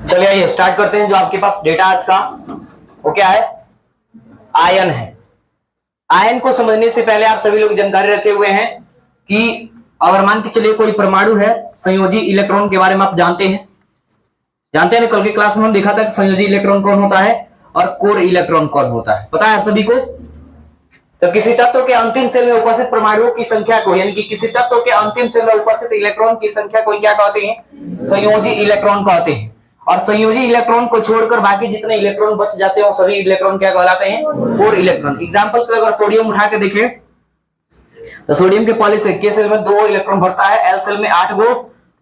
चलिए आइए स्टार्ट करते हैं। जो आपके पास डेटा आज का वो क्या है, आयन है। आयन को समझने से पहले आप सभी लोग जानकारी रखे हुए हैं कि अगर मान के चलिए कोई परमाणु है, संयोजी इलेक्ट्रॉन के बारे में आप जानते हैं ना, कल की क्लास में हम देखा था कि संयोजी इलेक्ट्रॉन कौन होता है और कोर इलेक्ट्रॉन कौन होता है, पता है आप सभी को। तो किसी तत्व के अंतिम सेल में उपस्थित परमाणुओं की संख्या को, यानी कि किसी तत्व के अंतिम सेल में उपस्थित इलेक्ट्रॉन की संख्या को क्या कहते हैं, संयोजी इलेक्ट्रॉन कहते हैं। और संयोजी इलेक्ट्रॉन को छोड़कर बाकी जितने इलेक्ट्रॉन बच जाते हैं वो सभी इलेक्ट्रॉन क्या कहलाते हैं, कोर इलेक्ट्रॉन। एग्जांपल के अगर सोडियम उठा के देखें तो सोडियम के पॉली से के सेल में 2 इलेक्ट्रॉन भरता है, एल सेल में 8 गो,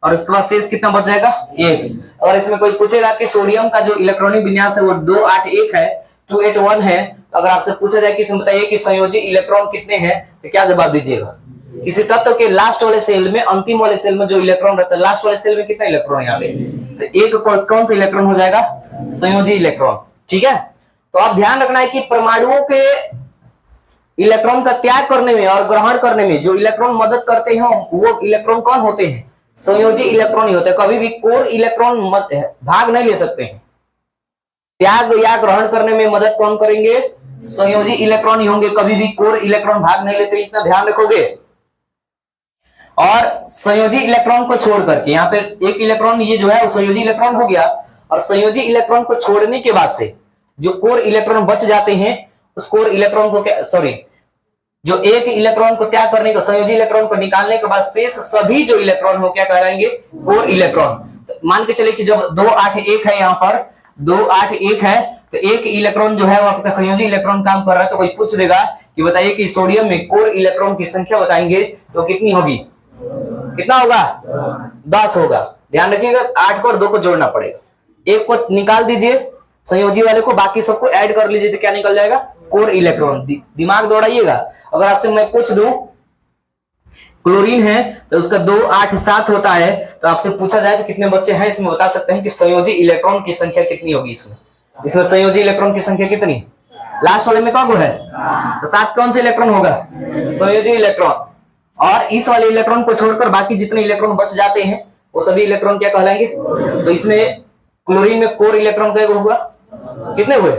और उसके बाद शेष कितना बच जाएगा, 1। और इसमें कोई पूछेगा कि सोडियम का जो इलेक्ट्रॉनिक विन्यास है वो 2 8 1 है, 2 8 1 है, तो अगर आपसे पूछा जाए कि इसमें बताइए कि संयोजी इलेक्ट्रॉन कितने हैं, तो क्या जवाब दीजिएगा। किसी तत्व के लास्ट वाले सेल में, अंतिम वाले सेल में जो इलेक्ट्रॉन रहता है, लास्ट वाले सेल में कितना इलेक्ट्रॉन है यहाँ पे, तो एक कौन सा इलेक्ट्रॉन हो जाएगा, संयोजी इलेक्ट्रॉन। ठीक है, तो आप ध्यान रखना है कि परमाणुओं के इलेक्ट्रॉन का त्याग करने में और ग्रहण करने में जो इलेक्ट्रॉन मदद करते हैं वो इलेक्ट्रॉन कौन होते हैं, संयोजी इलेक्ट्रॉन ही होते हैं। कभी भी कोर इलेक्ट्रॉन भाग नहीं ले सकते हैं। त्याग या ग्रहण करने में मदद कौन करेंगे, संयोजी इलेक्ट्रॉन ही होंगे, कभी भी कोर इलेक्ट्रॉन भाग नहीं लेते, इतना ध्यान रखोगे। और संयोजी इलेक्ट्रॉन को छोड़ करके यहाँ पे एक इलेक्ट्रॉन ये जो है वो संयोजी इलेक्ट्रॉन हो गया, और संयोजी इलेक्ट्रॉन को छोड़ने के बाद से जो कोर इलेक्ट्रॉन बच जाते हैं उस कोर इलेक्ट्रॉन को जो एक इलेक्ट्रॉन को त्याग करने का, संयोजी इलेक्ट्रॉन को निकालने के बाद शेष सभी जो इलेक्ट्रॉन हो क्या कहलाएंगे, कोर इलेक्ट्रॉन। तो मान के चले कि जब 2 8 1 है, यहाँ पर 2 8 1 है, तो एक इलेक्ट्रॉन जो है वो आपका संयोजी इलेक्ट्रॉन काम कर रहा है। तो कोई पूछ देगा कि बताइए कि सोडियम में कोर इलेक्ट्रॉन की संख्या बताएंगे तो कितनी होगी, कितना होगा, 10 होगा। ध्यान रखिएगा 8 को और 2 को जोड़ना पड़ेगा, एक को निकाल दीजिए संयोजी वाले को, बाकी सबको ऐड कर लीजिए तो क्या निकल जाएगा, कोर इलेक्ट्रॉन। दिमाग दौड़ाइएगा। अगर आपसे मैं पूछ दूं क्लोरीन है तो उसका 2 8 7 होता है, तो आपसे पूछा जाए तो कितने बच्चे हैं, इसमें बता सकते हैं कि संयोजी इलेक्ट्रॉन की संख्या कितनी होगी। इसमें संयोजी इलेक्ट्रॉन की संख्या कितनी, लास्ट वाले में कौन है, तो 7 कौन से इलेक्ट्रॉन होगा, संयोजी इलेक्ट्रॉन। और इस वाले इलेक्ट्रॉन को छोड़कर बाकी जितने इलेक्ट्रॉन बच जाते हैं वो सभी इलेक्ट्रॉन क्या कहलाएंगे। तो इसमें क्लोरीन में कोर इलेक्ट्रॉन का हुआ, कितने हुए,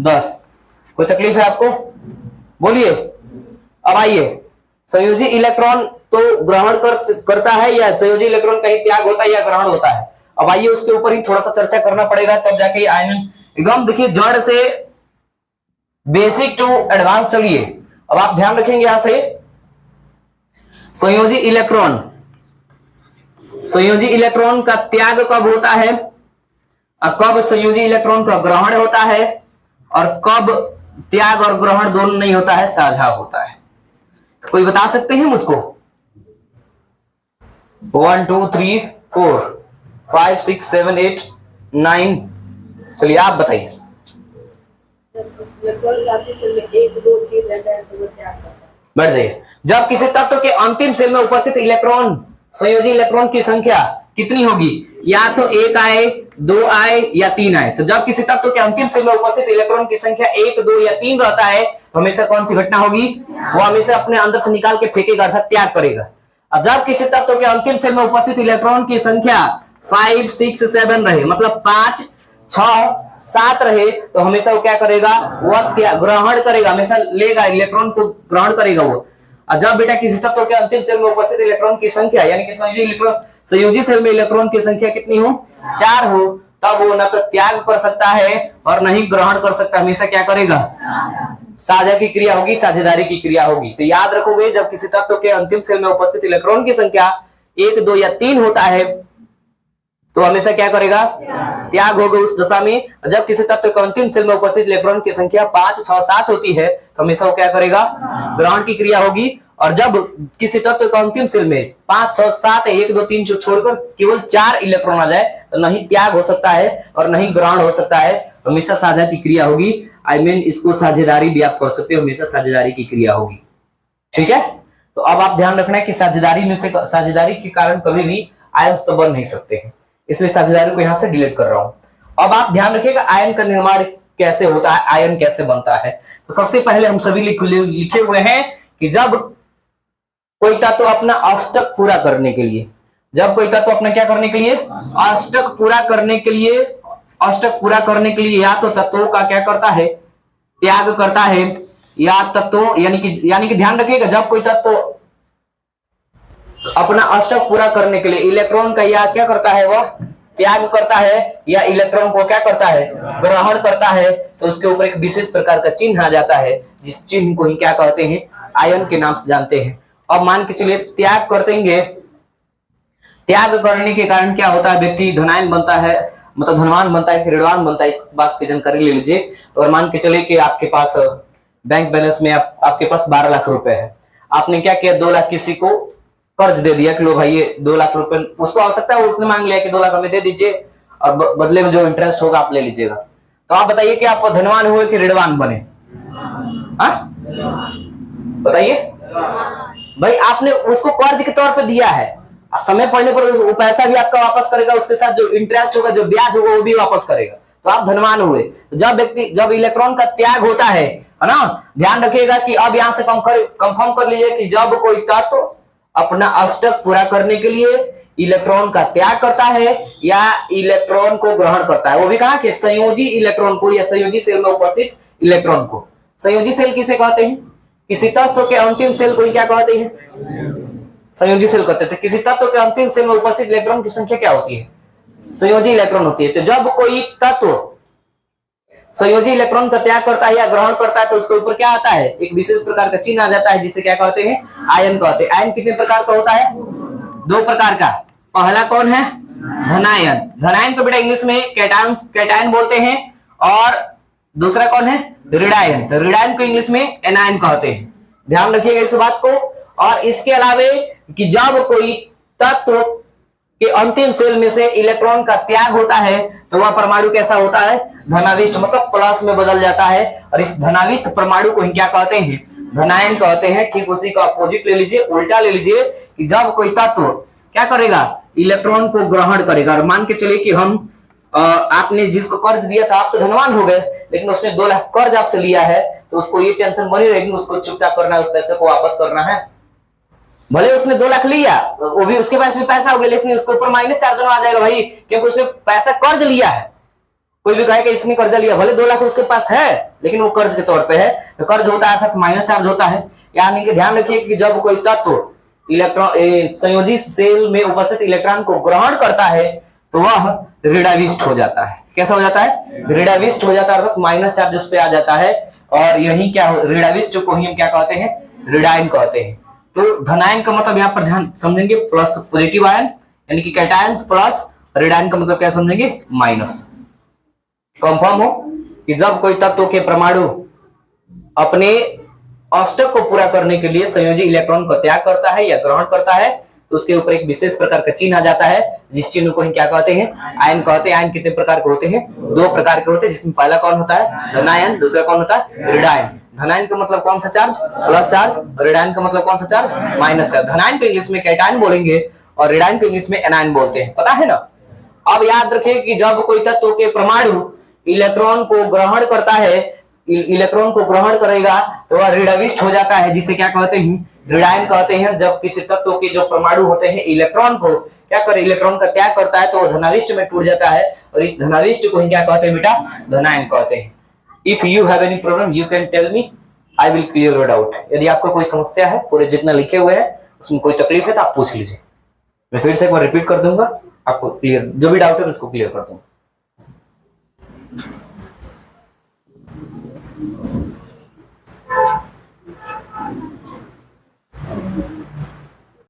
10। कोई तकलीफ है आपको, बोलिए। अब आइए, संयोजी इलेक्ट्रॉन तो ग्रहण करता है या संयोजी इलेक्ट्रॉन कहीं त्याग होता है या ग्रहण होता है। अब आइए उसके ऊपर ही थोड़ा सा चर्चा करना पड़ेगा, तब जाके आयन एकदम देखिए जड़ से बेसिक टू एडवांस। चलिए अब आप ध्यान रखेंगे यहां से, संयोजी इलेक्ट्रॉन का त्याग कब होता है और कब संयोजी इलेक्ट्रॉन का ग्रहण होता है, और कब त्याग और ग्रहण दोनों नहीं होता है, साझा होता है। कोई बता सकते हैं मुझको, 1 2 3 4 5 6 7 8 9, चलिए आप बताइए। बढ़ जाइए। जब किसी तत्व के अंतिम सेल में उपस्थित इलेक्ट्रॉन, संयोजी इलेक्ट्रॉन की संख्या कितनी होगी, या तो 1 आए, 2 आए या 3 आए। तो जब किसी तत्व के अंतिम सेल में उपस्थित इलेक्ट्रॉन की संख्या 1 2 या 3 रहता है तो हमेशा कौन सी घटना होगी, वो हमेशा अपने अंदर से निकाल के फेंकेगा, अर्थात त्याग करेगा। अब जब किसी तत्व के अंतिम सेल में उपस्थित इलेक्ट्रॉन की संख्या 5 6 7 रहे, मतलब 5 6 7 रहे, तो हमेशा वो क्या करेगा, वह ग्रहण करेगा, हमेशा लेगा, इलेक्ट्रॉन को ग्रहण करेगा वो। और जब बेटा किसी तत्व के अंतिम सेल में उपस्थित इलेक्ट्रॉन की संख्या, यानी कि संयोजी सेल में इलेक्ट्रॉन की संख्या कितनी हो, 4 हो, तब वो न तो त्याग कर सकता है और न ही ग्रहण कर सकता, हमेशा क्या करेगा, साझा की क्रिया होगी, साझेदारी की क्रिया होगी। तो याद रखोगे, जब किसी तत्व के अंतिम सेल में उपस्थित इलेक्ट्रॉन की संख्या 1 2 या 3 होता है तो हमेशा क्या करेगा, त्याग होगा उस दशा में। जब किसी तत्व के अंतिम सेल में उपस्थित इलेक्ट्रॉन की संख्या 5 6 7 होती है तो हमेशा वो क्या करेगा, ग्रहण की क्रिया होगी। और जब किसी तत्व के अंतिम सेल में 5 6 7 1 2 3 छोड़कर केवल 4 इलेक्ट्रॉन आ जाए तो नहीं त्याग हो सकता है और नहीं ग्रहण हो सकता है, हमेशा साझा की क्रिया होगी। इसको साझेदारी भी आप कर सकते हो, हमेशा साझेदारी की क्रिया होगी। ठीक है, तो अब आप ध्यान रखना है कि साझेदारी के कारण कभी भी आयन तो बन नहीं सकते हैं, इसलिए साझेदारी को यहां से डिलीट कर रहा हूं। अब आप ध्यान रखिएगा आयन का निर्माण कैसे होता है, आयन कैसे बनता है। तो सबसे पहले हम सभी लिखे हुए हैं कि जब कोई तत्व अपना अष्टक पूरा करने के लिए जब कोई तत्व अपना क्या करने के लिए, अष्टक पूरा करने के लिए, अष्टक पूरा करने के लिए या तो तत्वों का क्या करता है, त्याग करता है, या तत्वों यानी कि ध्यान रखिएगा, जब कोई तत्व अपना अष्टक पूरा करने के लिए इलेक्ट्रॉन का या क्या करता है, वह त्याग करता है या इलेक्ट्रॉन को क्या करता है, ग्रहण करता है, तो उसके ऊपर एक विशेष प्रकार का चिन्ह आ जाता है, जिस चिन्ह को ही क्या कहते हैं, आयन के नाम से जानते हैं। अब मान के चलिए त्याग कर देंगे, त्याग करने के कारण क्या होता है, व्यक्ति धनायन बनता है, मतलब धनवान बनता है, ऋणवान बनता है, इस बात की जानकारी ले लीजिए। और मान के चलिए कि आपके पास बैंक बैलेंस में आपके पास 12 लाख रुपए है, आपने क्या किया, 2 लाख किसी को कर्ज दे दिया कि लो भाई ये 2 लाख रुपए, उसको आवश्यकता है, उसने मांग लिया कि 2 लाख हमें दे दीजिए और बदले में जो इंटरेस्ट होगा आप ले लीजिएगा। तो आप बताइए कि आप धनवान हुए कि ऋणवान बने? हाँ बताइए भाई, आपने उसको कर्ज के तौर पे दिया है, समय पड़ने पर वो पैसा भी आपका वापस करेगा, उसके साथ जो इंटरेस्ट होगा, जो ब्याज होगा वो भी वापस करेगा, तो आप धनवान हुए। जब इलेक्ट्रॉन का त्याग होता है ना, ध्यान रखिएगा कि अब यहां से कंफर्म कर लीजिए कि जब कोई तत्व अपना अष्टक पूरा करने के लिए इलेक्ट्रॉन का त्याग करता है या इलेक्ट्रॉन को ग्रहण करता है, वो भी कहा कि संयोजी इलेक्ट्रॉन को या संयोजी सेल में उपस्थित इलेक्ट्रॉन को। संयोजी सेल किसे कहते हैं? किसी तत्व के अंतिम सेल को ही क्या कहते हैं? संयोजी सेल कहते थे। किसी तत्व के अंतिम सेल में उपस्थित इलेक्ट्रॉन की संख्या क्या होती है? संयोजी इलेक्ट्रॉन होती है। तो जब कोई तत्व संयोजी इलेक्ट्रॉन का त्याग करता है या ग्रहण करता है तो उसके ऊपर क्या आता है, एक विशेष प्रकार का चिन्ह आ जाता है, जिसे क्या कहते हैं, आयन कहते हैं। आयन कितने प्रकार का होता है? 2 प्रकार का। पहला कौन है? धनायन। धनायन को बेटा इंग्लिश में कैटायन बोलते हैं, और दूसरा कौन है? ऋणायन। तो ऋणायन को इंग्लिश में एनायन कहते हैं। ध्यान रखिएगा इस बात को। और इसके अलावे कि जब कोई तत्व के अंतिम सेल में से इलेक्ट्रॉन का त्याग होता है तो वह परमाणु कैसा होता है? धनाविष्ट, मतलब प्लस में बदल जाता है। और इस धनाविष्ट परमाणु को ही क्या कहते हैं? धनायन कहते हैं। ठीक उसी का अपोजिट ले लीजिए, उल्टा ले लीजिए कि जब कोई तत्व क्या करेगा, इलेक्ट्रॉन को ग्रहण करेगा। और मान के चलिए कि हम आपने जिसको कर्ज दिया था, आप तो धनवान हो गए, लेकिन उसने 2 लाख कर्ज आपसे लिया है, तो उसको ये टेंशन बनी रहेगी, उसको चुकता करना है, उस पैसे को वापस करना है। भले उसने 2 लाख लिया, वो भी उसके पास भी पैसा हो गया, लेकिन उसके ऊपर माइनस चार्ज आ जाएगा भाई, क्योंकि उसने पैसा कर्ज लिया है। कोई भी कहे कि इसने कर्जा लिया, भले 2 लाख उसके पास है, लेकिन वो कर्ज के तौर पे है, तो कर्ज होता है तो माइनस चार्ज होता है। यानी कि ध्यान रखिए कि जब कोई तत्व इलेक्ट्रॉन संयोजी सेल में उपस्थित इलेक्ट्रॉन को ग्रहण करता है तो वह ऋणाविष्ट हो जाता है। कैसा हो जाता है? ऋणाविष्ट हो जाता है, अर्थात माइनस चार्ज उस पे आ जाता है। और यही क्या ऋणाविष्ट को ही हम क्या कहते हैं? ऋणायन कहते हैं। तो धनायन का मतलब यहाँ पर ध्यान समझेंगे प्लस पॉजिटिव आयन, यानी कि कैटायन प्लस, ऋणायन का मतलब क्या समझेंगे? माइनस। कंफर्म हो कि जब कोई तत्व के परमाणु अपने अष्टक को पूरा करने के लिए संयोजी इलेक्ट्रॉन का त्याग करता है या ग्रहण करता है तो उसके ऊपर एक विशेष प्रकार का चिन्ह आ जाता है, जिस चिन्ह को ही क्या कहते हैं? आयन कहते हैं। आयन कितने प्रकार के होते हैं? 2 प्रकार के होते हैं, जिसमें पहला कौन होता है? धनायन, दूसरा कौन होता है? ऋणायन। धनायन का मतलब कौन सा चार्ज? Plus charge. ऋणायन का मतलब कौन सा चार्ज? Minus charge. धनायन को इंग्लिश में कैटायन बोलेंगे और ऋणायन को इंग्लिश में एनायन बोलते हैं, पता है ना। अब याद रखिए कि जब कोई तत्व के परमाणु इलेक्ट्रॉन को ग्रहण करता है, इलेक्ट्रॉन को ग्रहण करेगा तो वह ऋणाविष्ट हो जाता है, जिसे क्या कहते हैं? ऋणायन कहते हैं। जब किसी तत्व के जो परमाणु होते हैं इलेक्ट्रॉन को क्या करे, इलेक्ट्रॉन का त्याग करता है तो वह धनाविष्ट में टूट जाता है, और इस धनाविष्ट को ही क्या कहते हैं बेटा? धनायन कहते हैं। If you have any problem you can tell me, I will clear your doubt. यदि आपको कोई समस्या है, पूरे जितना लिखे हुए हैं उसमें कोई तकलीफ है तो आप पूछ लीजिए। मैं फिर से एक बार रिपीट कर दूंगा, आपको क्लियर जो भी डाउट है उसको क्लियर कर दूंगा।